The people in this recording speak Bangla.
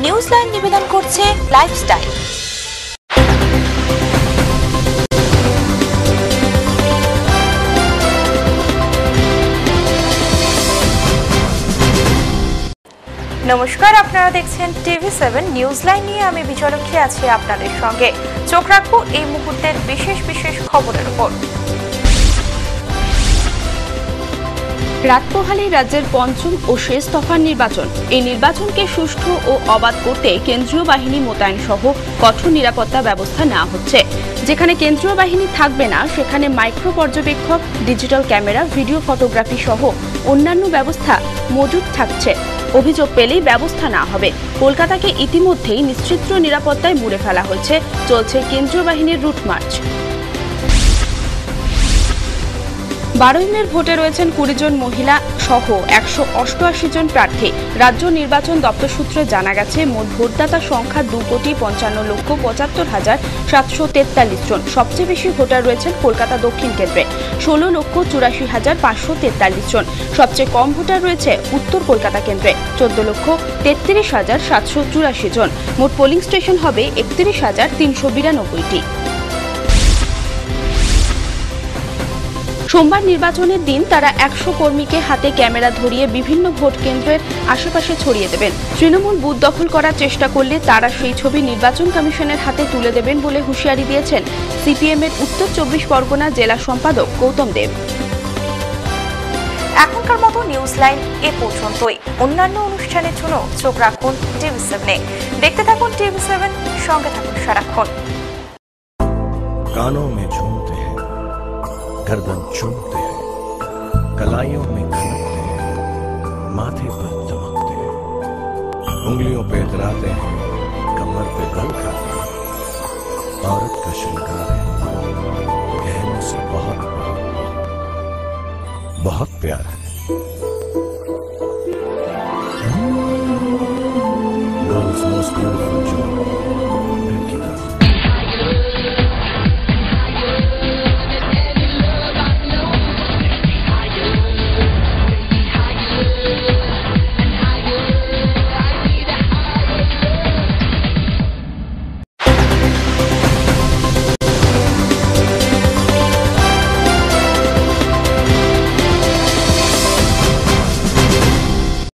নিউজলাইন নিবেদন করছে লাইফস্টাইল। নমস্কার, আপনারা দেখছেন TV7 নিউজলাইন নিয়ে আমি বিজয়লক্ষ্মী আছি আপনাদের সঙ্গে। চোখ রাখবো এই মুহূর্তের বিশেষ বিশেষ খবরের উপর। রাত পোহালেই রাজ্যের পঞ্চম ও শেষ দফার নির্বাচন। এই নির্বাচনকে সুষ্ঠু ও অবাধ করতে কেন্দ্রীয় বাহিনী মোতায়েন সহ কঠোর নিরাপত্তা ব্যবস্থা নেওয়া হচ্ছে। যেখানে কেন্দ্রীয় বাহিনী থাকবে না, সেখানে মাইক্রো পর্যবেক্ষক, ডিজিটাল ক্যামেরা, ভিডিও ফটোগ্রাফি সহ অন্যান্য ব্যবস্থা মজুদ থাকছে। অভিযোগ পেলেই ব্যবস্থা নেওয়া হবে। কলকাতাকে ইতিমধ্যেই নিশ্চিত নিরাপত্তায় মুড়ে ফেলা হয়েছে। চলছে কেন্দ্রীয় বাহিনীর রুট মার্চ। 12 মের ভোটে রয়েছেন 20 জন মহিলা সহ 188 জন প্রার্থী। রাজ্য নির্বাচন দপ্তর সূত্রে জানা গেছে, মোট ভোটদাতার সংখ্যা 2,55,75,743 জন। সবচেয়ে বেশি ভোটার রয়েছেন কলকাতা দক্ষিণ কেন্দ্রে, 16,84,543 জন। সবচেয়ে কম ভোটার রয়েছে উত্তর কলকাতা কেন্দ্রে, 14,33,784 জন। মোট পোলিং স্টেশন হবে 31,392টি। সোমবার নির্বাচনের দিন তারা 100 কর্মীকে হাতে ক্যামেরা ধরিয়ে বিভিন্ন ভোট কেন্দ্রের আশেপাশে ছড়িয়ে দেবেন। তৃণমূল বুথ দখল করার চেষ্টা করলে তারা সেই ছবি নির্বাচন কমিশনের হাতে তুলে দেবেন বলে হুঁশিয়ারি দিয়েছেন সিপিএম এর উত্তর 24 পরগনা জেলা সম্পাদক গৌতম দেব। এখনকার মতো নিউজলাইন এ পর্যন্তই। অন্যান্য অনুষ্ঠানের জন্য চোখ রাখুন TV7-এ। দেখতে থাকুন TV7, সঙ্গে থাকুন সারাক্ষণ। कानों में झूमते हैं, गर्दन चूमते हैं, कलाइयों में खनकते हैं, माथे पर दमकते हैं, उंगलियों पे इतराते हैं, कमर पे गल खाते हैं। औरत का श्रृंगार है, गहनों से बहुत बहुत प्यार है। World's most beautiful